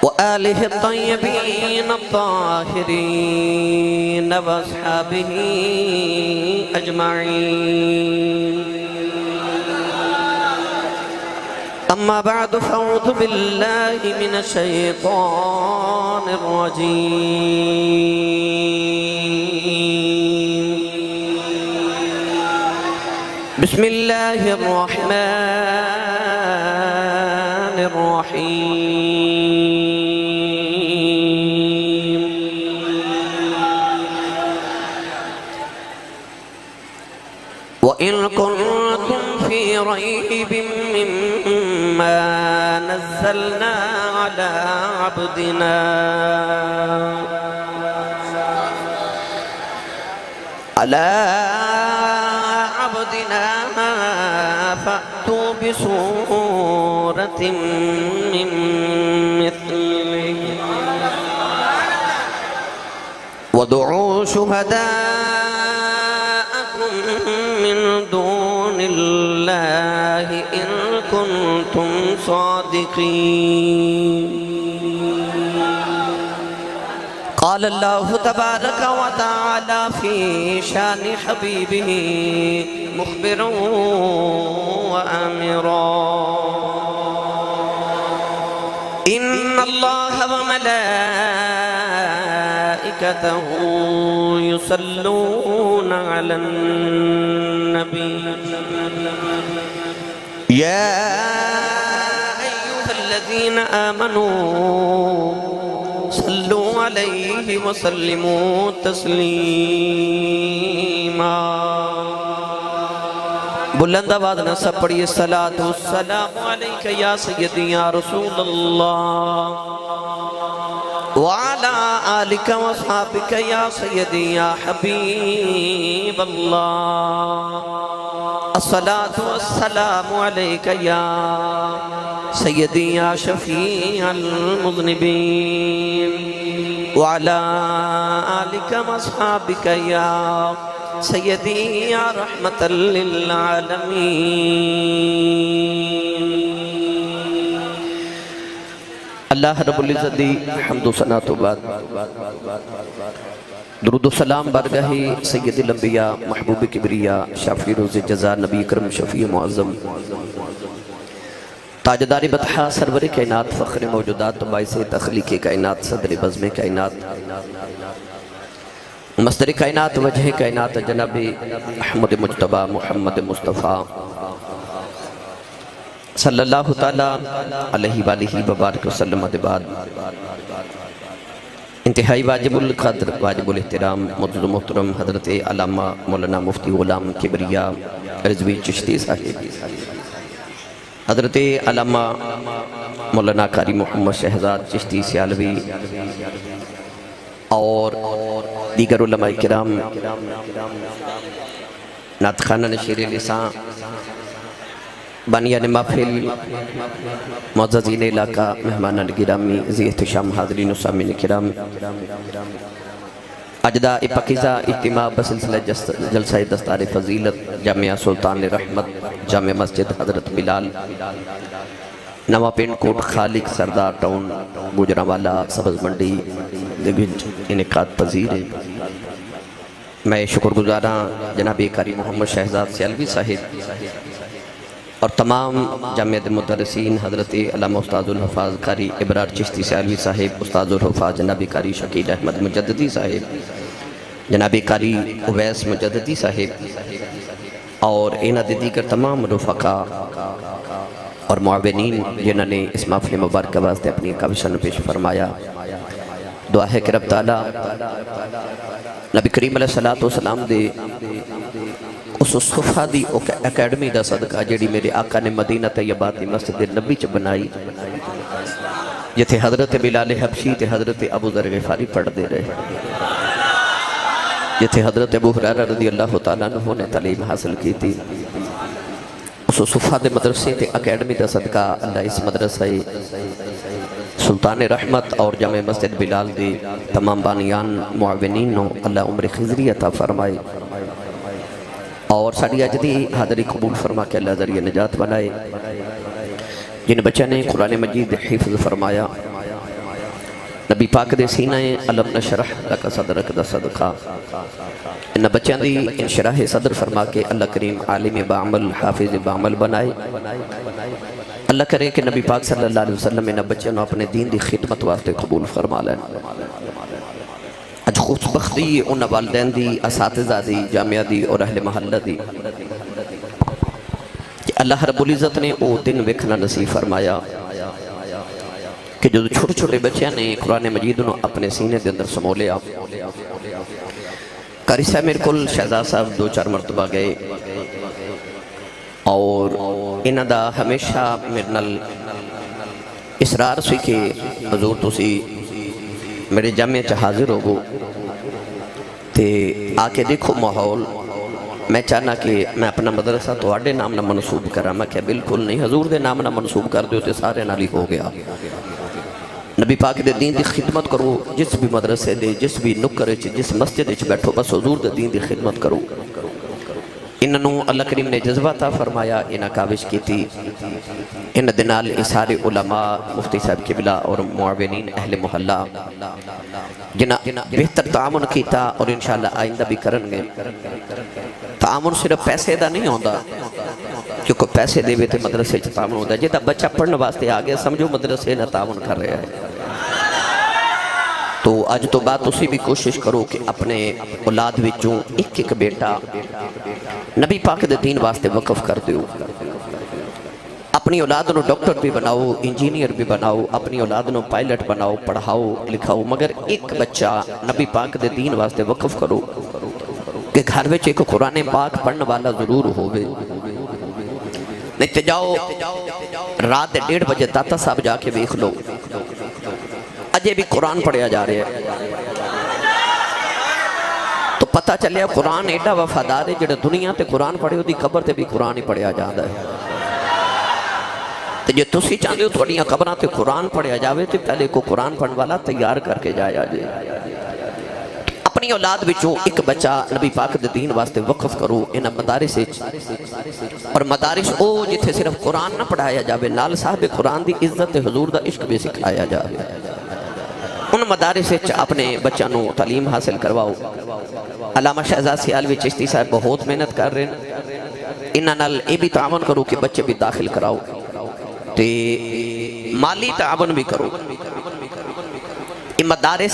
وآله الطيبين الطاهرين وأصحابه أجمعين. أما بعد فأعوذ بالله من الشيطان الرجيم. بسم الله الرحمن الرحيم. وإن كنتم في ريب مما نزلنا على عبدنا فأتوا بسورة من مثله وادعوا شهداءكم من دون الله إن كنتم صادقين. قال الله تبارك وتعالى في شان حبيبه مخبرا وآمرا: إن الله وملائكته يصلون على النبي يا أيها الذين آمنوا صلوا عليه وسلموا تسلیما. بلند آواز نہ سب پڑھیے: الصلاۃ والسلام علیک یا سیدی یا رسول اللہ وعلی آلک واصحابک یا سیدی یا حبیب اللہ. الصلاۃ والسلام علیک یا سیدی یا شفیع المذنبین وعلی آلک واصحابک یا سیدی یا رحمت للعالمین. اللہ رب العزت دی حمد و ثنا تو بعد درود و سلام بارگاہ سید الانبیاء محبوب کبریا شافی روز جزا نبی کرم شفیع معظم تاجدار بطحہ سرور کائنات فخر موجودات باعث تخلیق کائنات صدر بزم کائنات مصدر کائنات وجہ کائنات جناب احمد مجتبہ محمد مصطفیٰ صلی اللہ تعالیٰ علیہ وآلہ وبارک وسلم بعد انتہائی واجب القدر واجب الاحترام معزز محترم حضرت علامہ مولانا مفتی غلام کبریا رضوی چشتی صاحب، حضرت علامہ مولانا قاری محمد شہزاد چشتی سیالوی اور دیگر علماء کرام، نعت خانہ شیر لسان، بانیان محفل، معززین علاقہ، مہمانان گرامی، ذی احتشام حاضرین و سامعین کرام، اجداء پاکیزہ اجتماع بسلسلہ جلسہ دستار فضیلت جامعہ سلطان رحمت جامع مسجد حضرت بلال نوا پینڈ کوٹ خالق سردار ٹاؤن گوجرانوالا سبز منڈی دگنج انعقاد پذیر ہے. میں شکر گزاراں جناب قاری محمد شہزاد سیالوی صاحب اور تمام جامعہ مدرسین حضرت علامہ استاد الحفاظ قاری ابرار چشتی سیالوی صاحب، استاد الحفاظ جناب قاری شکیل احمد مجددی صاحب، جناب قاری اویس مجددی صاحب اور انہاں دے دیگر تمام رفقاء اور معاونین جنہوں نے اس محفل مبارکہ واسطے اپنی کاوشاں پیش فرمایا. دعا ہے کہ رب تعالیٰ نبی کریم علیہ السلام دے اس صفحہ دی اکیڈمی دا صدقہ جیڑی میرے آقا نے مدینہ طیبہ دی مسجد نبی چ بنائی، جتھے حضرت بلال حبشی تے حضرت ابو ذر غفاری پڑھ دے رہے، جتھے حضرت ابو ہریرہ رضی اللہ تعالیٰ عنہ نے تعلیم حاصل کی تھی، اس صفحہ دے مدرسے تے اکیڈمی دا صدقہ اللہ اس مدرسہ سلطان رحمت اور جامع مسجد بلال دی تمام بانیان معاونین نو اللہ عمر خضری عطا فرمائے اور ساڑی اجدی حاضری قبول فرما کے اللہ ذریعہ نجات بنائے. جن بچہ نے قرآن مجید حفظ فرمایا نبی پاک دے سینہ علم نشرح لک صدرک دا صدقہ ان بچیاں دی انشراح صدر فرما کے اللہ کریم عالم بعمل حافظ بعمل بنائے. اللہ کرے کہ نبی پاک صلی اللہ علیہ وسلم ان بچیاں نو اپنے دین دی خدمت واسطے قبول فرما لیں. اج خوش بختی ان والدین دی، اساتذہ دی، جامعہ دی اور اہل محلہ دی کہ اللہ رب العزت نے او دن ویکھنا نصیب فرمایا کہ جو چھوٹے چھوٹے بچیاں نے قرآن مجید نو اپنے سینے دے اندر سمو لیا. قاری صاحب میرے کل شہزاد صاحب 2-4 مرتبہ گئے اور انہاں دا ہمیشہ میرے نال اصرار سی کہ حضور تسی میرے جامعہ چ حاضر ہوگو تے آ کے دیکھو ماحول. میں چاہنا کہ میں اپنا مدرسہ تواڈے نام نہ منسوب کرا. میں کہا بالکل نہیں، حضور دے نام نہ منسوب کر دیو تے سارے نال ہی ہو گیا. نبی پاک دے دین دی خدمت کرو، جس بھی مدرسے دے، جس بھی نکر جس مسجد وچ بیٹھو، بس حضور دے دین دی خدمت کرو. انہوں اللہ کریم نے جذبہ عطا فرمایا، انہاں کاوش کی تھی. ان دنال سارے علماء، مفتی صاحب قبلہ اور معاونین اہل محلہ جنہاں بہتر تعاون کیتا اور انشاءاللہ آئندہ بھی کرن گے. تعاون صرف پیسے دا نہیں ہوندہ، کیونکہ پیسے دے تے مدرسے چ تعاون ہوندہ. جیتا بچہ پڑھنے واسطے آگے سمجھو مدرسے نہ تعاون کر رہے ہیں. تو آج تو بات اسی بھی کوشش کرو کہ اپنے اولاد وچوں ایک ایک بیٹا نبی پاک دے دین واسطے وقف کر دیو. اپنی اولاد نو ڈاکٹر بھی بناؤ، انجینئر بھی بناؤ، اپنی اولاد نو پائلٹ بناؤ، پڑھاؤ لکھاؤ، مگر ایک بچہ نبی پاک دے دین واسطے وقف کرو کہ گھر وچ ایک قرآن پاک پڑھنے والا ضرور ہوئے. نہیں تے جاؤ رات 1:30 بجے داتا صاحب جا کے دیکھ لو، اجے بھی قرآن پڑھیا جا رہے ہیں. تو پتہ چلیا قرآن ایڈا وفادار ہے جڑے دنیا تے قرآن پڑھے ہو دی قبر تے بھی قرآن ہی پڑھیا جاندہ ہے. تو جو تسی چاہتے ہو تھوڑیاں قبران تے قرآن پڑھیا جاوے تے پہلے کو قرآن پڑھن والا تیار کر کے جایا جائے. اپنی اولاد بچوں ایک بچہ نبی پاک دے دین واسطے وقف کرو. انہاں مدارس اور مدارس او جتھے صرف قرآن نہ پڑھایا جاوے، نال صاحب قرآن دی عزت حضور دا عشق بھی سکھایا جاوے. ان مدارس اپنے بچوں نو تعلیم حاصل کرواؤ. علامہ شہزاد سیالوی چشتی صاحب بہت محنت کر رہے ہیں. انہاں نال اے بھی تعاون کرو کہ بچے بھی داخل کراؤ تے مالی تعاون بھی کرو. یہ مدارس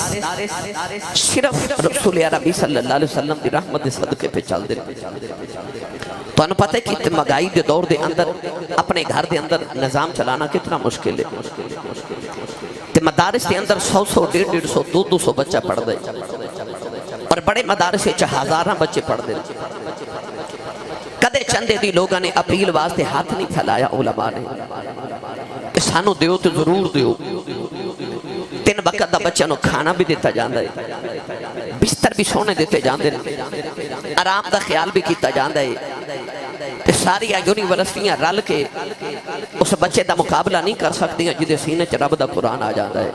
صرف رسول عربی صلی اللہ علیہ وسلم دی رحمت دے صدقے پہ چل دے. تو انہوں پتہ ہے کہ مہنگائی دے دور دے اندر اپنے گھر دے اندر نظام چلانا کتنا مشکل ہے. تے مدارس دے اندر 100 150 200 بچہ پڑھ دے اور بڑے مدارس ہزاراں بچے پڑھ دے. کدے چندے دی لوگاں نے اپیل واسطے ہاتھ نہیں پھیلایا علماء نے کہ سانو دیو تو ضرور دیو. 3 وقت دا بچہ نو کھانا بھی دیتا جاندہ ہے، بستر بھی سونے دیتے جاندے ہیں، آرام دا خیال بھی کیتا جاندہ ہے. ساری یونیورسٹیاں رل کے اس بچے دا مقابلہ نہیں کر سکتی ہیں جدے سینے چ رب دا قرآن آ جاندہ ہے.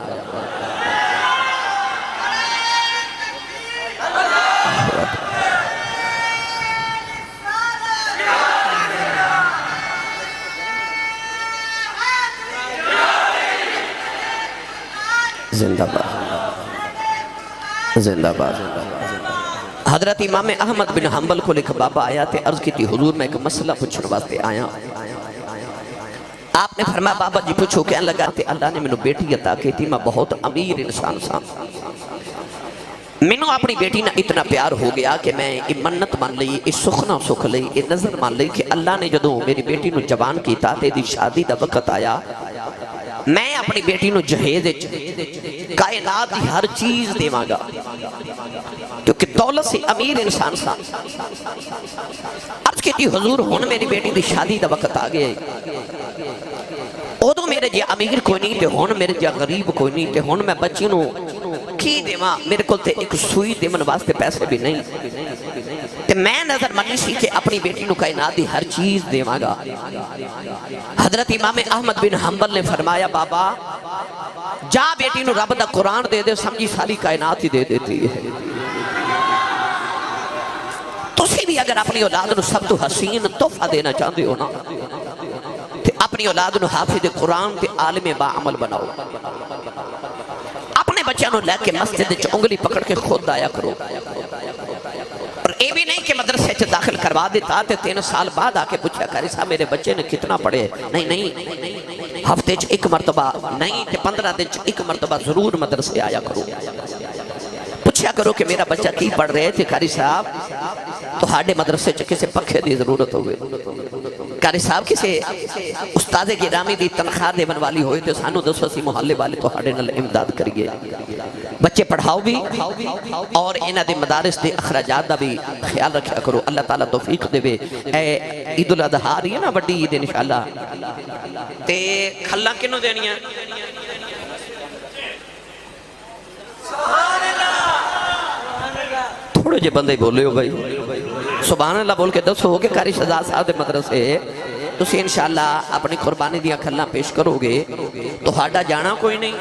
زندہ باد، زندہ باد. حضرت امام احمد بن حنبل کو لکھ بابا آیا تھے، عرض کی تھی حضور میں ایک مسئلہ پوچھنے واسطے آیا. آپ نے فرمایا بابا جی پوچھو. کہنے لگا کہ اللہ نے منو بیٹی عطا کی تھی، میں بہت امیر انسان سا. منو اپنی بیٹی نہ اتنا پیار ہو گیا کہ میں یہ منت مان لئی، یہ سخنا سکھ لئی، یہ نظر مان لئی کہ اللہ نے جدوں میری بیٹی نو جوان کیتا تے دی شادی دا وقت آیا، میں اپنی بیٹی نو جہیز کائنات کی ہر چیز دیواں گا، کیونکہ دولت سے امیر انسان سا. عرض کی تھی حضور ہن میری بیٹی دی شادی دا وقت آ گئے، ادو میرے جی امیر کوئی نہیں تے ہن میرے جی غریب کوئی نہیں تے ہن میں بچی نو کی دیواں، میرے کو تے ایک سوئی دیون واسطے پیسے بھی نہیں تے میں نظر منی سی کہ اپنی بیٹی نو کائنات دی ہر چیز دیواں گا. حضرت امام احمد بن حنبل نے فرمایا بابا جا بیٹی نو رب دا قرآن دے دے، سمجھی ساری کائنات ہی دے دیتی ہے. تسی بھی اگر اپنی اولاد نو سب تو حسین تحفہ دینا چاہتے ہو نا اپنی اولاد نو حافظ قرآن تے عالم با عمل بناؤ. اپنے بچوں نو لے کے مسجد وچ انگلی پکڑ کے خود آیا کرو. اور اے بھی نہیں کہ مدرسے چ داخل کروا دیتا تے 3 سال بعد آ کے پوچھا قاری صاحب میرے بچے نے کتنا پڑھے. نہیں ہفتے چ ایک مرتبہ نہیں تے 15 دن چ ایک مرتبہ ضرور مدرسے آیا کرو. پوچھا کرو کہ میرا بچہ کی پڑھ رہے تھے. قاری صاحب تو ہاڑے مدرسے چ کسے پکھے دی ضرورت ہوئے. قاری صاحب کسے استاد گرامی دی تنخواہ دے والی ہوئے تو سانو دسو سی محلے والے تو ہاڑے نال امداد کریے. بچے پڑھاؤ بھی اور انہاں دے مدارس دے اخراجات دا بھی خیال رکھیا کرو. اللہ تعالیٰ توفیق دے وے. اے عید الاضحیٰ رہی ہے نا بڑی عید انشاءاللہ تے کھلا کنوں دینیاں تھوڑے جے بندے بولے ہو بھائی سبحان اللہ بول کے دسو ہو کہ قاری شہزاد صاحب دے مدرسے تسی انشاءاللہ اپنی قربانی دیا کھلا پیش کرو گے تو ہاڑا جانا کوئی نہیں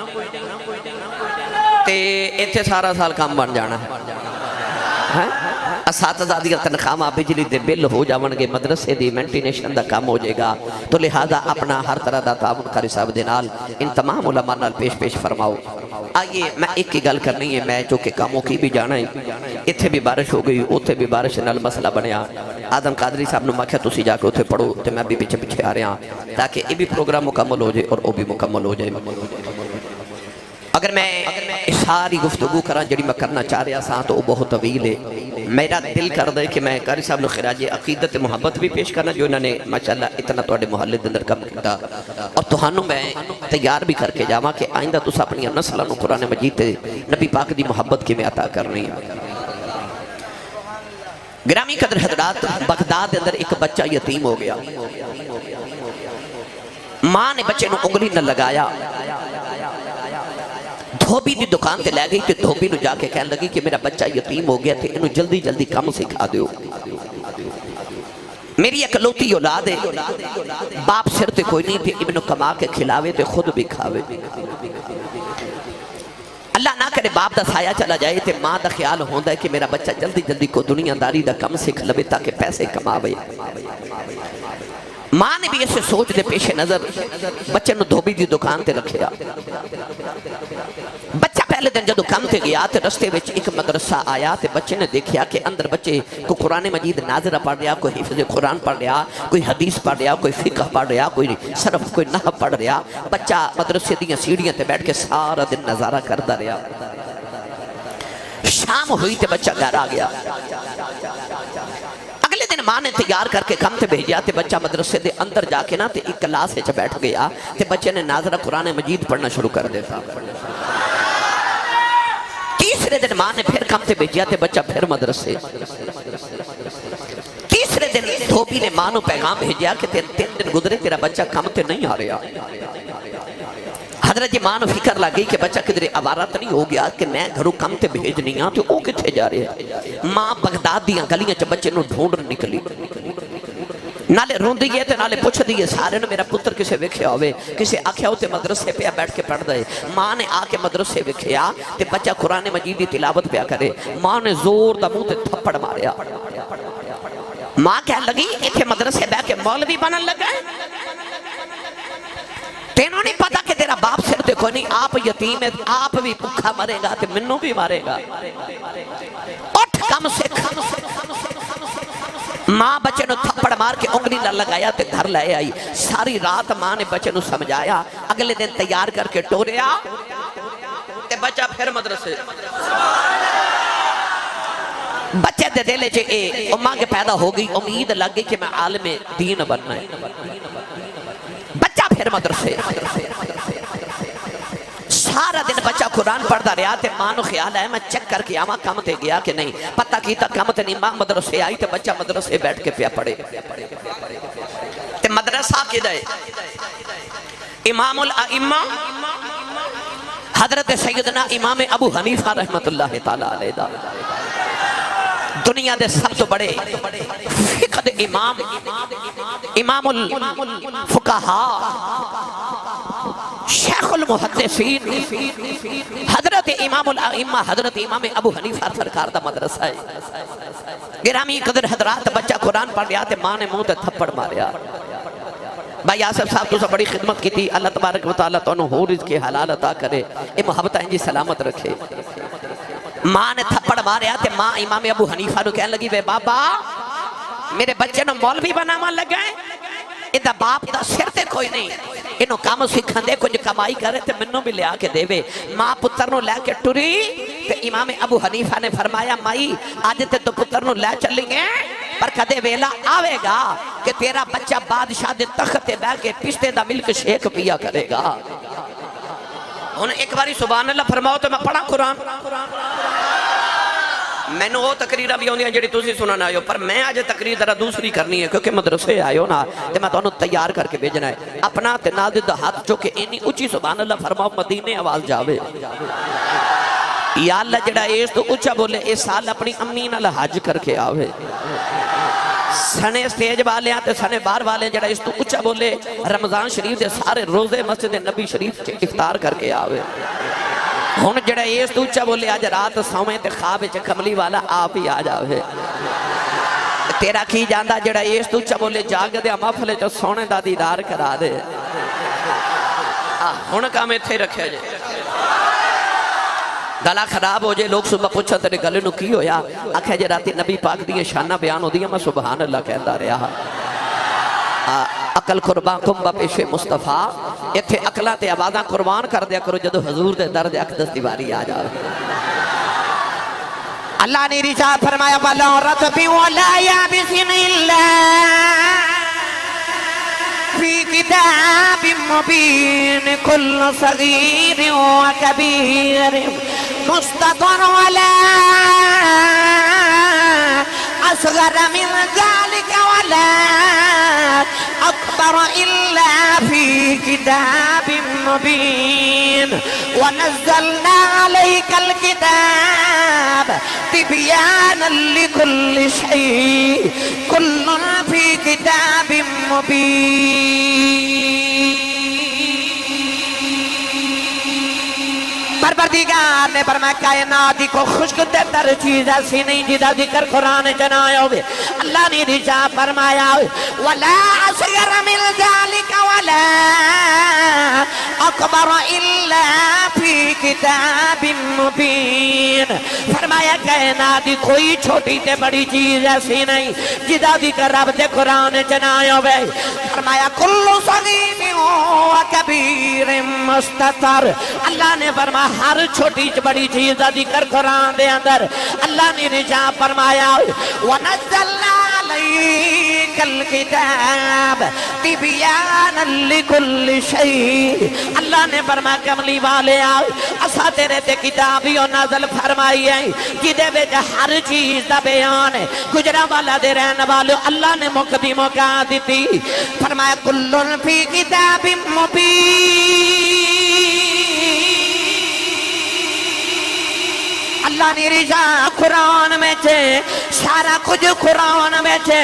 تے ایتھے سارا سال کام بن جانا ہے. اساتذہ دی تنخواہ بجلی دے بل ہو جاون گے مدرسے دی مینٹینیشن دا کام ہو جائے گا. تو لہذا اپنا ہر طرح دا تعاون قاری صاحب دے نال ان تمام علماء نال پیش فرماؤ. آئیے میں ایک کی گل کرنی ہے. میں جو کہ کاموں کی بھی جانا ہے اتھے بھی بارش ہو گئی اتھے بھی بارش نال مسئلہ بنیا. آدم قادری صاحب نے مکھیا تسی جا کے اتھے پڑھو تے میں بھی پیچھے آ رہا ہوں تاکہ یہ بھی پروگرام مکمل ہو جائے اور وہ بھی مکمل ہو جائے. اگر میں ساری گفتگو کرا جڑی میں کرنا چاہ رہا سا تو وہ بہت طویل ہے. میرا دل کر دے کہ میں قاری صاحب نے خراج عقیدت محبت بھی پیش کرنا جو انہوں نے ماشاءاللہ اتنا توڑے محلے دندر کم کیتا اور توہانوں میں تیار بھی کر کے جاواں کہ آئندہ تُس اپنی نسلوں کو قرآن مجید تے نبی پاک دی محبت کی میں عطا کرنی ہے. گرامی قدر حضرات بغداد اندر ایک بچہ یتیم ہو گیا. ماں نے بچے نو انگلی نہ لگایا دھوبی دی دکان تے لے گئی تے دھوبی نو جا کے کہنے لگی کہ میرا بچہ یتیم ہو گیا تے انہوں جلدی کام سکھا دیو. میری اکلوتی اولاد ہے باپ سر تے کوئی نہیں تے ابنو کما کے کھلاوے تے خود بھی کھاوے. اللہ نہ کرے باپ دا سایہ چلا جائے تے ماں دا خیال ہوندہ ہے کہ میرا بچہ جلدی کو دنیا داری دا کم سکھ لبے تاکہ پیسے کماوے. ماں نے بھی ایسے سوچ دے پیش نظر بچے نو دھوبی دی دکان تے رکھیا. بچہ پہلے دن جدو کام تے گیا تے رستے وچ ایک مدرسہ آیا تے بچے نے دیکھیا کہ اندر بچے کو قرآن مجید ناظرہ پڑھ رہا کوئی حفظ قرآن پڑھ رہا کوئی حدیث پڑھ رہا کوئی فقہ پڑھ رہا کوئی صرف کوئی نحو پڑھ رہا. بچہ مدرسے دیاں سیڑھیاں تے بیٹھ کے سارا دن نظارہ کرتا رہا. شام ہوئی تے بچہ گھر آ گیا. اگلے دن ماں نے تیار کر کے کم تے بھیجیا تے بچہ مدرسے دے اندر جا کے نا تے ایک کلاس وچ بیٹھ گیا تے بچے نے ناظرہ قرآن مجید پڑھنا شروع کر دیتا. تیسرے دن ماں نے پھر کم تے بھیجیا تے بچہ پھر مدرسے. تیسرے دن دھوبی نے ماں نو پیغام بھیجیا کہ 3 دن گزرے تیرا بچہ کم تے نہیں آ رہا. حضرت جی ماں نو فکر لگی کہ بچہ کدھر عبارت نہیں ہو گیا کہ میں گھروں کم تے بھیجنی ہاں تو وہ کتھے جا رہے ہیں. ماں بغداد دیاں گلیاں چ بچے نو ڈھونڈ نکلی نالے رون دیئے تے نالے پوچھ دیئے سارے نے میرا پتر کسے وکھیا ہوئے کسے آکھیا ہوتے مدرسے پہ بیٹھ کے پڑھ دائے. ماں نے آ کے مدرسے وکھیا تے بچہ قرآن مجید دی تلاوت پہ کرے. ماں نے زور دا منہ تے تھپڑ ماریا. ماں کہنے لگی ایتھے مدرسے بیٹھ کے مولوی بنن لگا ہے. تینوں نہیں پتا کہ تیرا باپ سر دے کوئی نہیں آپ یتیم ہے آپ بھی بھوکا مرے گا تے منوں بھی مارے گا. اٹھ کم سے ماں بچے نو تھپڑ مار کے انگلی نہ لگایا تے گھر لائے آئی. ساری رات ماں نے بچے نو سمجھایا. اگلے دن تیار کر کے ٹوریا تے بچہ پھر مدرسے. بچے دے دلے چے اماں کے پیدا ہو گئی امید لگ گئی کہ میں عالم دین بننا ہے. بچہ پھر مدرسے. سارا دن بچہ قرآن پڑھتا رہا تے ماں نو خیال ہے میں چیک کر کے آواں کم تے گیا کہ نہیں. پتہ کیتا کم تے نہیں. ماں مدرسے آئی تے بچہ مدرسے بیٹھ کے پیا پڑھے. تے مدرسہ کدھر ہے؟ امام الائمہ حضرت سیدنا امام ابو حنیفہ رحمت اللہ تعالی علیہ دا دنیا دے سب تو بڑے فقہ دے امام امام الفقہاء شیخ المحدثین حضرت امام الائمہ حضرت امام ابو حنیفہ سرکار دا مدرسہ ہے. گرامی قدر حضرات بچہ قرآن پڑھ رہا تے ماں نے منہ تے تھپڑ ماریا. بھائی آصف صاحب تو سب بڑی خدمت کی تھی، اللہ تبارک و تعالیٰ تو انہوں ہو رزق کے حلال عطا کرے، اے محبت انجی سلامت رکھے۔ ماں نے تھپڑ ماریا تے ماں امام ابو حنیفہ نو کہنے لگی وے بابا میرے بچے نو مولوی بناما لگائیں، ادھا باپ دا سر تے کوئی نہیں، انہوں کام سکھن دے کچھ کمائی کرے تے منوں بھی لیا کے دے وے۔ ماں پتر نو لے کے ٹری تے امام ابو حنیفہ نے فرمایا مائی آج تے تو پتر نو لے چلیں گے پر کدے ویلا آوے گا کہ تیرا بچہ بادشاہ دے تخت تے بیٹھ کے پشتے دا ملک شیک پیا کرے گا۔ انہوں ایک باری سبحان اللہ فرماؤ تو میں پڑھا قرآن، میں نے وہ تقریرہ بھی ہوندی ہیں جڑی تُسی سننا آئے ہو، پر میں آج تقریر ذرا دوسری کرنی ہے کیونکہ مدرسے آئے ہو نا تے میں تو انہوں تیار کر کے بھیجنا ہے اپنا تے نازد ہاتھ جو کہ اینی اچھی سبحان اللہ فرماؤ مدینے آواز جاوے۔ یا اللہ جڑا ایس تو اچھا بولے اس سال اپنی امین اللہ حج کر کے آوے، سنے سٹیج والے آتے سنے بار والے جڑا اس تو اچھا بولے رمضان شریف دے سارے روزے مسجد نبی شریف افطار کر کے آوے۔ ہون جڑا اس تو اچھا بولے آج رات سومیں تے خواب چے کملی والا آپ ہی آ جاوے۔ تیرا کی جاندہ جڑا اس تو اچھا بولے جاگ دے محفلے چو سونے دا دیدار کرا دے۔ ہون کام تھے رکھے جے گلا خراب ہو جائے لوگ صبح پوچھا تیرے گلے نو کی ہویا آکھے جے راتی نبی پاک دیئے شانہ بیان ہو دیا میں سبحان اللہ کہندہ رہا۔ عقل قربان کم با پیش مصطفیٰ اتھے عقلہ تے آوازاں قربان کر دیا کرو جدو حضور دے درد اقدس دیواری آ جاؤ۔ اللہ نے رشاد فرمایا وَلَا رَتْبٍ وَلَا يَابِسٍ إِلَّا فِي كِتَابٍ مُبِينٍ كُلُّ صَغِيرٍ وَكَبِيرٍ مُسْتَطَرٌ وَلَا أصغر من ذلك ولا أكبر إلا في كتاب مبين ونزلنا عليك الكتاب تبيانا لكل شيء كل في كتاب مبين۔ پروردگار نے فرمایا کائنات کو خشک تے تر چیز ایسی نہیں جدا ذکر قرآن جنایا ہوئے۔ اللہ نے رشاد فرمایا وَلَا أَصْغَرَ مِنْ ذَلِكَ وَلَا أَكْبَرَ إِلَّا فِي كِتَابٍ مُبِينٍ۔ فرمایا کائنات کوئی چھوٹی تے بڑی چیز ایسی نہیں جدا ذکر رب تے قرآن جنایا ہوئے۔ فرمایا کُلُّ صَغِيرٍ وَكَبِيرٍ مُسْتَطَرٍ۔ اللہ نے فرمایا ہر چھوٹی بڑی چیز دا ذکر قرآن دے اندر اللہ نے رشاد فرمایا وَنَزَّلْنَا عَلَيْكَ الْكِتَابَ تِبْيَانًا لِكُلِّ شَيْءٍ۔ اللہ نے فرمایا کملی والے آؤ اسا تیرے تے کتابیوں نازل فرمائی ہے جدے وچ ہر چیز دا بیان ہے گجرا والا دے رہن والے اللہ نے مقدی موقع دیتی۔ فرمایا کُلٌّ فِي كِتَابٍ مُبِينٍ۔ اللہ نے رشاد قرآن میں چھے سارا کچھ قرآن میں چھے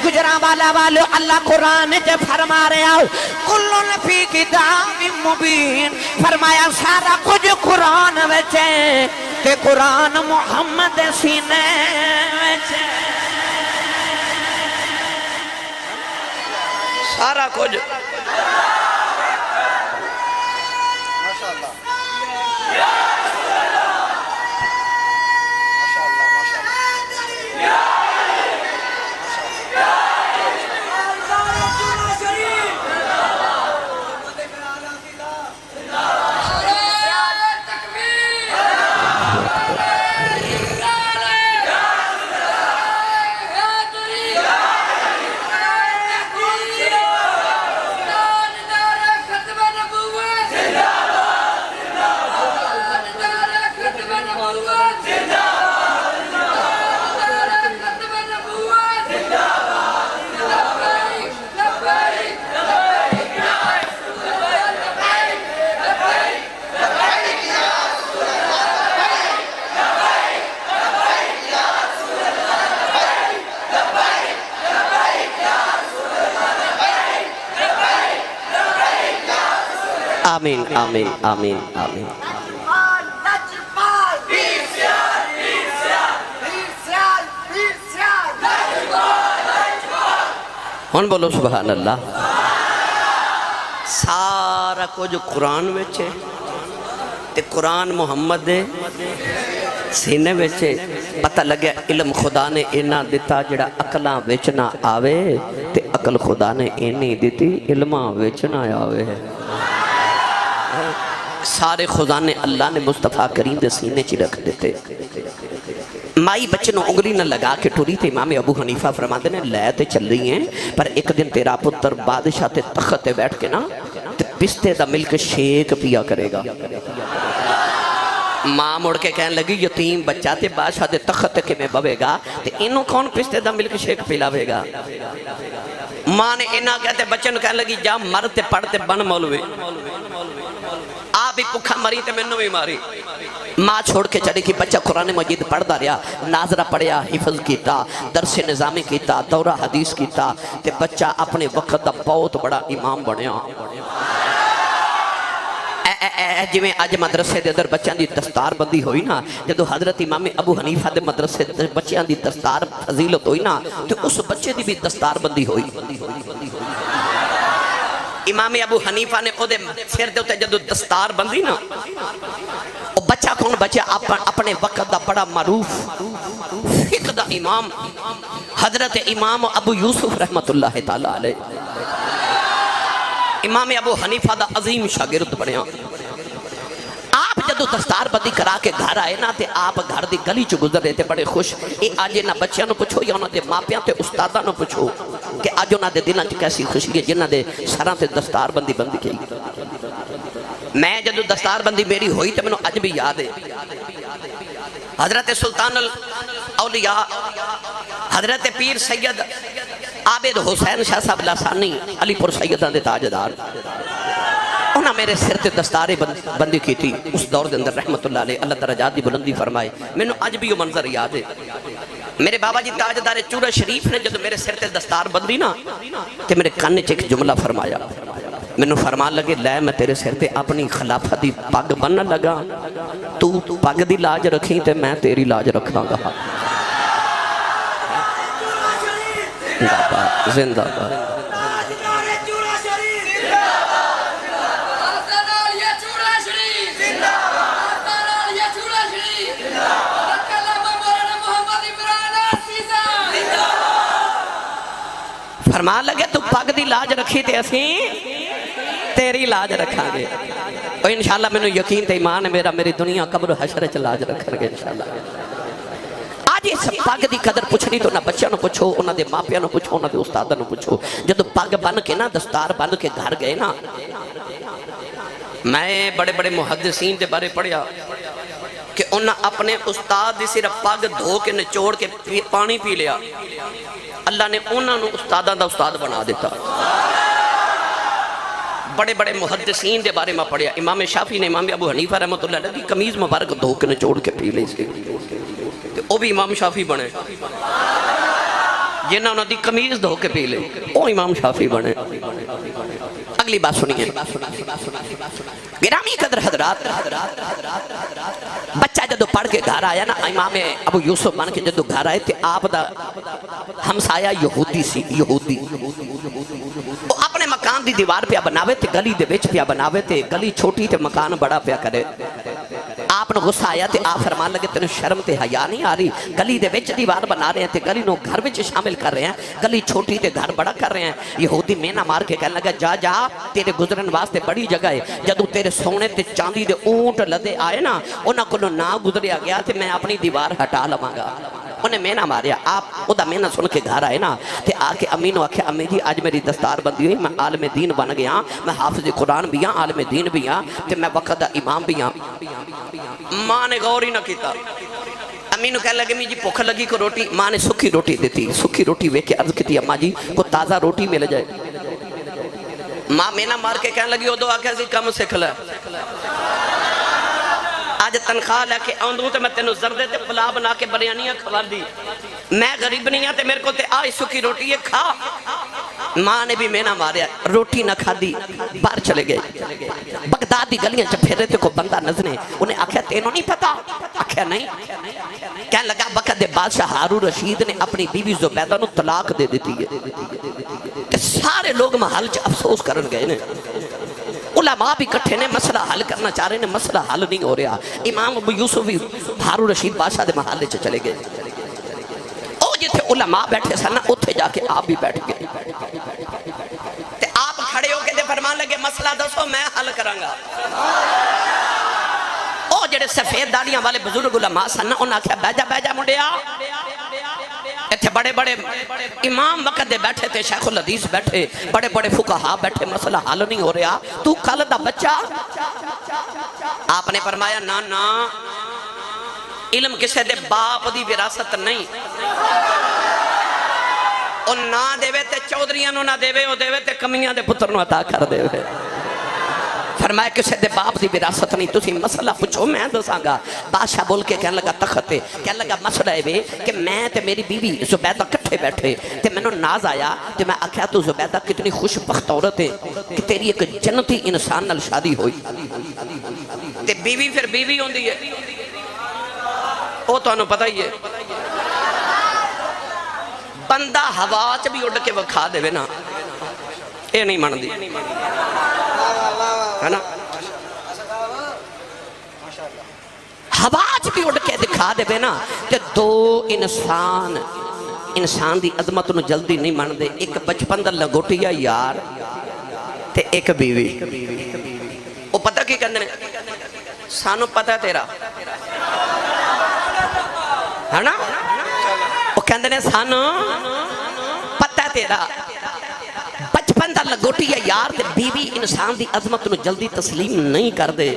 گجرا والا والو اللہ قرآن چھے فرما رہے آؤ کلن فی کتاب مبین۔ فرمایا سارا کچھ قرآن میں چھے کہ قرآن محمد سینے میں چھے سارا کچھ آمین آمین آمین آمین۔ ہن بولو سبحان اللہ۔ سارا کچھ قرآن وچے تے قرآن محمد دے سینے وچے پتہ لگیا علم خدا نے اینا دیتا جڑا عقلاں وچ نہ آوے تے عقل خدا نے اینی دیتی علماں وچ نہ آوے سارے خزانے اللہ نے مصطفیٰ کریم دے سینے چی رکھ دیتے مائی بچے نو انگلی نہ لگا کے ٹوری تھے امام ابو حنیفہ فرماتے نے لے تے چل رہی ہیں پر ایک دن تیرا پتر بادشاہ تے تخت تے بیٹھ کے نا تے پستے دا ملک شیک پیا کرے گا ماں مڑ کے کہنے لگی یتیم بچہ تے بادشاہ دے تخت کے میں بوے گا تے انہوں کون پستے دا ملک شیک پلاوے گا ماں نے انہاں کہتے بچے نو کہنے لگی جا مرتے پڑھتے بن مولوے آپ بھی پکھا مری تے میں بھی ماری ماں چھوڑ کے چلی کہ بچہ قرآن مجید پڑھ دا رہا ناظرہ پڑھیا حفظ کیتا درس نظامی کیتا دورہ حدیث کیتا تے بچہ اپنے وقت دا بہت بڑا امام بنیا جی میں آج مدرسے دے در بچیاں دی دستار بندی ہوئی نا جدو حضرت امام ابو حنیفہ دے مدرسے دے بچیاں دی دستار فضیلت ہوئی نا تو اس بچے دی بھی دستار بندی ہوئی امام ابو حنیفہ نے او دے سر دے ہوتے جدو دستار بندی نا او بچہ کون بچہ اپنے وقت دا بڑا معروف فقہ دا امام حضرت امام ابو یوسف رحمت اللہ تعالیٰ علیہ امام ابو حنیفہ دا عظیم شاگرد بنیا آپ جدو دستار بندی کرا کے گھر آئے نا تے آپ گھر دی گلی چو گزر رہے تھے بڑے خوش اے آج نہ بچیاں نو پوچھو یا انہوں دے ماپیاں تے استادہ نو پوچھو کہ آج انہوں دے دلان چ کیسی خوشی ہے جنہ دے سراں تے دستار بندی بندی کی میں جدو دستار بندی میری ہوئی تے میں اج بھی یاد ہے حضرت سلطان الاولیاء حضرت پیر سید عابد حسین شاہ صاحب لاسانی علی پور سیدہ دے تاجدار انہاں میرے سر تے دستار بندی کی تھی اس دور دے اندر رحمت اللہ علیہ اللہ درجات دی بلندی فرمائے میں نے آج بھی یہ منظر یاد ہے میرے بابا جی تاجدار چورہ شریف نے جب میرے سر تے دستار بندی نا تے میرے کانے چ ایک جملہ فرمایا میں نے فرمان لگے لے میں تیرے سر تے اپنی خلافت دی پگ بنن لگا تو پگ دی لاج رکھیں تے میں تیری لاج رکھاں گا زندہ باد فرمان لگے تو پگ دی لاج رکھی تے اسیں تیری لاج رکھا گے اور انشاءاللہ میں نے یقین تے ایمان ہے میرا میری دنیا قبر حشر چ لاج رکھا گے انشاءاللہ آج اس پگ دی قدر پوچھنی تو نہ بچہ نو پوچھو انہ دے ماپیاں نو پوچھو انہ دے استادہ نو پوچھو جدو پگ بن کے نا دستار بن کے گھر گئے نا میں بڑے بڑے محدثین دے بارے پڑھیا کہ انہ اپنے استاد دی صرف پگ دھو کے نچوڑ کے پانی پی لیا اللہ نے انہوں نے استادہ دا استاد بنا دیتا بڑے بڑے محدثین دے بارے میں پڑھیا امام شافعی نے امام ابو حنیفہ رحمت اللہ علیہ کی قمیض مبارک دھو کے نچوڑ کے پی لے سے وہ بھی امام شافعی بنے جنہوں نے دی قمیض دھو کے پی لے وہ امام شافعی بنے اگلی بات سنیے گرامی قدر حضرات بچہ جدو پڑھ کے گھر آیا نا امام ابو یوسف بن کے جدو گھر آئے تھے آپ دا ہمسایا یہودی سی یہودی وہ اپنے مکان دی دیوار پہ بناوے تھے گلی دے وچ پہ بناوے تھے گلی چھوٹی تھے مکان بڑا پہ کرے آپ نے غصہ آیا تھے آپ فرمان لگے تینے شرم تے حیا نہیں آ رہی گلی دے وچ دیوار بنا رہے ہیں تے گلی نو گھر وچ شامل کر رہے ہیں گلی چھوٹی تے گھر بڑا کر رہے ہیں یہودی مینا مار کے کہنے لگا جا جا تیرے گزرن واسطے بڑی جگہ ہے جدو تیرے سونے تے چاندی دے اونٹ لدے آئے نا انہاں کو نہ گزریا گیا تے میں اپنی دیوار ہٹا لواں گا انہیں مینا ماریا آپ او دا مینا سن کے گھر آئے نا تے آ کے امی نو آکھے امی جی آج میری دستار بندی ہوئی میں عالم دین بن گیا میں حافظ قرآن بھی ہاں عالم دین بھی ہاں تے میں وقت دا امام بھی ہاں ماں نے غور ہی نہ کیتا امی نو کہنے لگے می جی بھوک لگی کو روٹی ماں نے سکھی روٹی دیتی سکھی روٹی وے کے عرض کیتی اماں جی کو تازہ روٹی مل جائے ماں مینا مار کے کہنے لگی او دو آکھے سی کم سکھ لے آج تنخواہ لے کے آندوں تے میں تینو زردے تے پلا بنا کے بریانیاں کھوا دی میں غریب نہیں ہاں تے میرے کو تے آئی سکی روٹی یہ کھا ماں نے بھی مینا ماریا روٹی نہ کھا دی باہر چلے گئے بغداد دی گلیاں جب پھر رہے تھے کو بندہ نظریں انہیں آکھیا تینوں نہیں پتا آکھیا نہیں کہنے لگا وقت دے بادشاہ ہارون رشید نے اپنی بیوی زبیدہ نو طلاق دے دیتی ہے کہ سارے لوگ محل چ افسوس کرن گئے نے علماء بھی کٹھے نے مسئلہ حل کرنا چاہ رہے ہیں، مسئلہ حل نہیں ہو رہا۔ امام ابو یوسف بھی ہارون رشید بادشاہ دے محلے چ چلے گئے، او جتھے علماء بیٹھے سن اتھے جا کے آپ بھی بیٹھ گئے تے آپ کھڑے ہو کے دے فرمان لگے مسئلہ دسو میں حل کروں گا۔ او جڑے سفید داڑیاں والے بزرگ علماء سن انہاں کہا بہ جا منڈیا، ایتھے بڑے بڑے امام وقت دے بیٹھے تھے، شیخ الحدیث بیٹھے، بڑے بڑے فقہا بیٹھے، مسئلہ حل نہیں ہو رہا، تو کل دا بچہ۔ آپ نے فرمایا نا نا، علم کسے دے باپ دی وراثت نہیں، او نہ دیوے تے چودریاں نو نہ دیوے، او دیوے تے کمیاں دے پتر نو عطا کر دیوے۔ فرمایا کسے دے باپ دی وراثت نہیں، تسی مسئلہ پوچھو میں دساں گا۔ بادشاہ بول کے کہنے لگا تخت ہے، کہنے لگا مسئلہ ہے کہ میں تے میری بیوی زبیدہ کٹھے بیٹھے تے میں نے ناز آیا تے میں آکھیا تو زبیدہ کتنی خوش بخت عورت ہے کہ تیری ایک جنتی انسان نال شادی ہوئی، تے بیوی پھر بیوی ہوندی ہے، او تو انہوں پتہ ہی ہے، بندہ ہوا چ بھی اڑ کے وکھا دے نا، اے نہیں مندی ہے نا، ہواج بھی اڑ کے دکھا دے بے نا کہ دو انسان دی عظمت نو جلدی نہیں مان دے، ایک بچپن دا لگوٹیا یار تے ایک بیوی۔ وہ پتہ کی کہندے نے سانو پتہ تیرا ہے نا، وہ کہندے نے سانو پتہ تیرا، بچپن دا لگوٹیا یار تے بیوی انسان دی عظمت نو جلدی تسلیم نہیں کر دے۔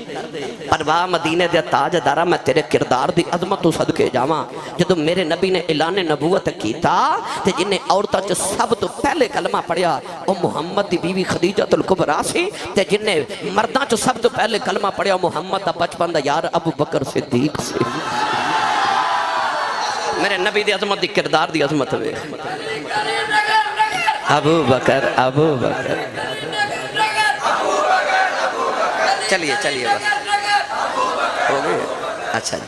پر واہ مدینے دے تاجدارا میں تیرے کردار دی عظمت تو صدقے جاواں، جدو میرے نبی نے اعلان نبوت کیتا تے جن نے عورتاں چ سب تو پہلے کلمہ پڑھیا او محمد دی بیوی خدیجہ الکبریٰ سی، تے جن نے مرداں چ سب تو پہلے کلمہ پڑھیا محمد دا بچپن دا یار ابو بکر صدیق سی۔ میرے نبی دی عظمت دی کردار دی عظمت ہوئے ابو بکر چلیے بس ہو گئے، اچھا جی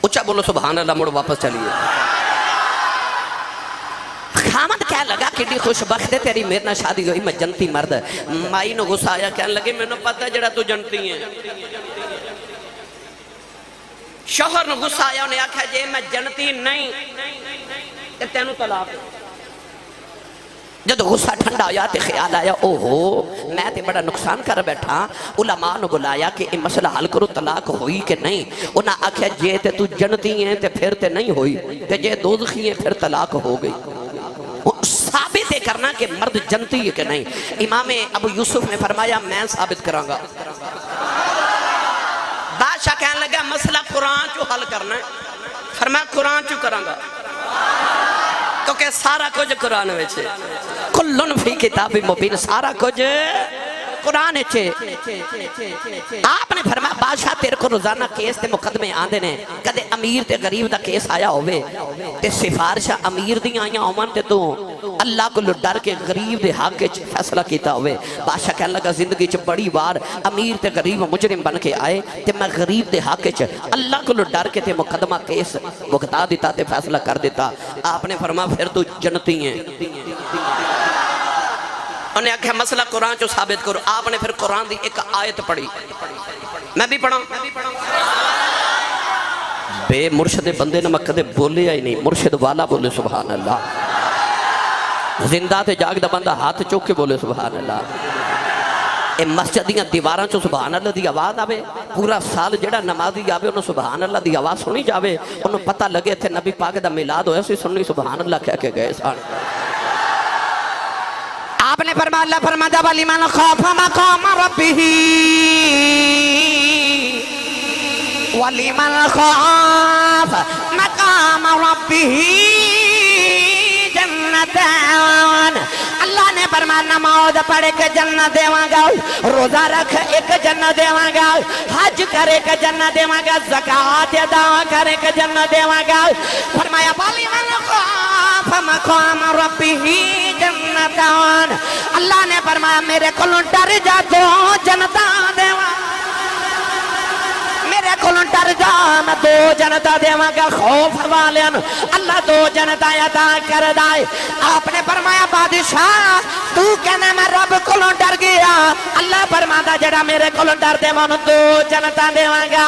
اچھا بولو سبحان اللہ، مڑ واپس چلیے۔ خامد کہہ لگا کڈی خوش بخت ہے تیری میرے نہ شادی ہوئی، میں جنتی مرد۔ مائی نو غصہ آیا، کہنے لگے میں نے پتہ جڑا تو جنتی ہیں۔ شوہر نو غصہ آیا، انہیں آکھا جے میں جنتی نہیں تے تینوں طلاق۔ جب غصہ ٹھنڈا آیا تے خیال آیا اوہو میں تے بڑا نقصان کر بیٹھا، علماء نے بلایا کہ یہ مسئلہ حل کرو طلاق ہوئی کہ نہیں۔ انہاں آکھیا جے تے تو جنتی ہیں تے پھر تے نہیں ہوئی، تے جے دوزخی ہیں پھر طلاق ہو گئی۔ ثابت کرنا کہ مرد جنتی ہے کہ نہیں۔ امام ابو یوسف نے فرمایا میں ثابت کراں گا۔ بادشاہ کہنے لگا مسئلہ قرآن چو حل کرنا ہے، فرمایا قرآن چو کراں گا، کیونکہ سارا کچھ قرآن میں چھے، کلن فی کتاب مبین، سارا کچھ قرآن چھے۔ آپ نے فرمایا بادشاہ تیرے کو روزانہ کیس تے مقدمے آندے نے، کدے امیر تے غریب دا کیس آیا ہوئے تے سفارشہ امیر دی آئیاں ہومن تے تو اللہ کو ڈر کے غریب دے حق کے فیصلہ کیتا ہوئے۔ بادشاہ کہنے لگا زندگی چ بڑی بار امیر تے غریب مجرم بن کے آئے تے میں غریب دے حق کے اللہ کو ڈر کے تے مقدمہ کیس بغتا دیتا تے فیصلہ کر دیتا۔ آپ نے فرمایا پھر تو جنتی ہیں۔ انہیں آکھا مسئلہ قرآن چو ثابت کرو۔ آپ نے پھر قرآن دی ایک آیت پڑھی، میں بھی پڑھا بے مرشد بندے نہ مکدے بولے ہی نہیں، مرشد والا بولے سبحان اللہ، زندہ تے جاگ دا بندہ ہاتھ چوک کے بولے سبحان اللہ۔ اے مسجدیاں دیواراں چو سبحان اللہ دی آواز آوے، پورا سال جڑا نمازی آوے انہوں سبحان اللہ دی آواز سنی جاوے، انہوں پتہ لگے تھے نبی پاک دا میلاد ہویا سی سننی سبحان اللہ کہہ کے گئے سان۔ آپ نے فرمایا اللہ فرمایا وَلِمَنْ خَافَ مَقَامَ رَبِّهِ وَلِمَنْ خَافَ مَقَامَ رَبِّهِ جنتان۔ اللہ نے فرمایا نماز پڑھ کے جنت دیواں گا، روزہ رکھ ایک جنت دیواں گا، حج کر ایک جنت دیواں گا، زکاة ادا کر ایک جنت دیواں گا۔ فرمایا وَلِمَنْ خَافَ مَقَامَ رَبِّهِ جنتان۔ اللہ نے فرمایا میرے کلوں ڈر جا تو جنتاں دیواں، میرے کلوں ڈر کر جا میں دو جنتا دیواں گا خوف والیاں اللہ دو جنتا عطا کر دائے آپ نے فرمایا بادشاہ تو کہنا میں رب کولوں ڈر گیا اللہ فرماتا جڑا میرے کولوں ڈر دے میں دو جنتا دیواں گا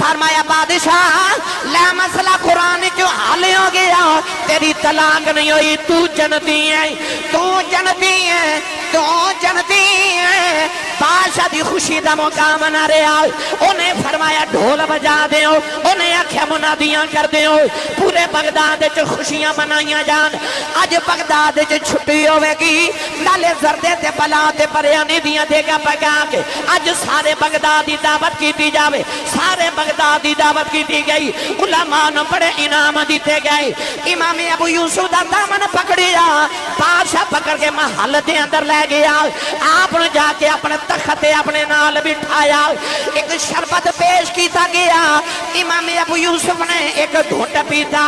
فرمایا بادشاہ لے مسئلہ قرآن کیوں حل ہو گیا تیری طلاق نہیں ہوئی تو جنتی ہے تو جنتی ہے تو جنتی ہے بادشاہ دی خوشی دا موقع منا رہا انہیں فرمایا ڈھول بجا دیو انہیں آکھیا منادیاں کر دیو پورے بغداد چ خوشیاں منائیاں جان اج بغداد چ چھٹی ہوے گی نالے زردے تے بلا تے بریانی دیاں دے گا پکا کے اج سارے بغداد دی دعوت کیتی جاوے سارے بغداد دی دعوت کیتی گئی علماء نو بڑے انعام دیتے گئے امام ابو یوسف دا دامن پکڑیا بادشاہ پکڑ کے محل دے اندر لے گیا آپ نے جا کے اپنے تخت اپنے نال بٹھایا ایک شربت پیش کیتا گیا امام ابو یوسف نے ایک گھونٹ پیتا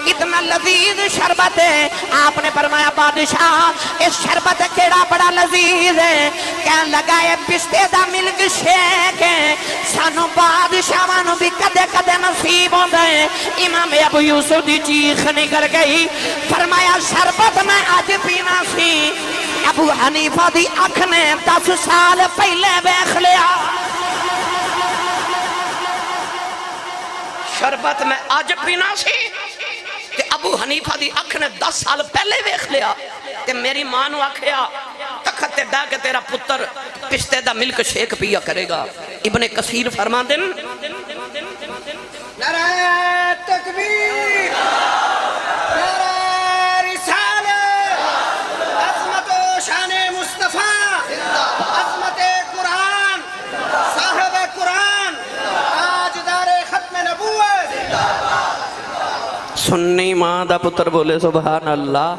اتنا لذیذ شربت ہے آپ نے فرمایا بادشاہ اس شربت کیڑا بڑا لذیذ ہے کہنے لگا ہے پستے دا ملک شیک ہے سانو بادشاہ نو بھی کدے کدے نصیب ہوندا ہے امام ابو یوسف دی چیخ نکل گئی فرمایا شربت میں آج پینا سی ابو حنیفہ دی اکھ نے 10 سال پہلے بیخ لیا شربت میں آج پینا سی تے ابو حنیفہ دی اکھ نے 10 سال پہلے بیخ لیا تے میری ماں نو آکھیا تخت تے ڈا کے تیرا پتر پستے دا ملک شیک پیا کرے گا ابن کثیر فرما دن نعرہ تکبیر نعرہ رسالت عظمت و شان مصطفیٰ عظمت قرآن صاحب قرآن تاجدار ختم نبوت سنی ماں دا پتر بولے سبحان اللہ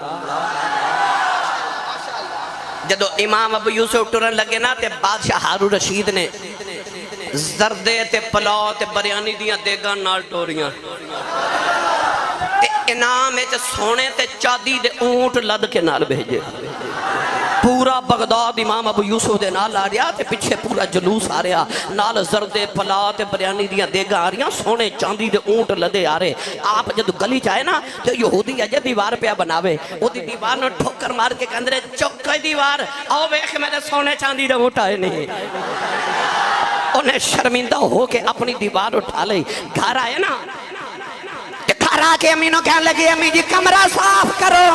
جدو امام ابو یوسف ٹرن لگے نا تے بادشاہ ہارون رشید نے زردے تے پلاؤ تے بریانی دیاں دیگاں نال ٹوریاں تے انعام تے سونے تے چادی دے اونٹ لد کے نال بھیجے پورا بغداد امام ابو یوسف دے نال آ رہا تے پیچھے پورا جلوس آ رہا نال زردے پلاؤ تے بریانی دیاں دیگاں آ رہا سونے چاندی دے اونٹ لدے آ رہے آپ جدو گلی چاہے نا تو یہودی اجے دیوار پہ بناوے وہ دی دیوار نو ٹھوکر مار کے کندرے چوکے دیوار آؤ بیخ میرے سونے چاندی دے اونٹ آئے نہیں انہیں شرمندہ ہو کے اپنی دیوار اٹھا لے گھر آئے نا گھر آ کے امی نو کہنے لگی امی جی کمرہ صاف کرو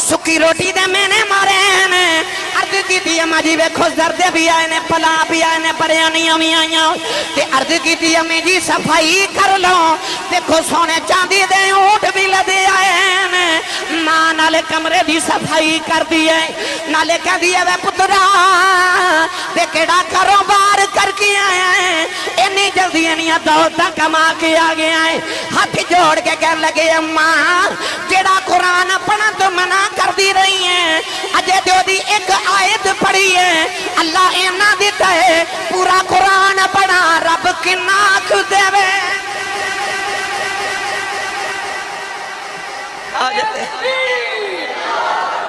سکی روٹی دے میں نے مارے ہیں عرض کی تھی اما جی ویکھو زردے بھی آئے نے پلا بھی آئے نے بریانیاں بھی آئیاں تے عرض کی تھی امی جی صفائی کر لو دیکھو سونے چاندی دے اونٹ بھی لدے آئے ہیں ماں نالے کمرے دی صفائی کر دیئے نالے کہہ دیئے وے پترا دے کیڑا کاروبار کر کے آئے ہیں انی جلدی انیاں دولتاں کما کے آگے آئے ہاتھ جوڑ کے کہنے لگے اماں جیڑا قرآن پڑھا تو منع کر دی رہی ہیں اجے دیو دی ایک آیت پڑھی ہے اللہ اینا دیتا ہے پورا قرآن پڑھا رب کی ناک دے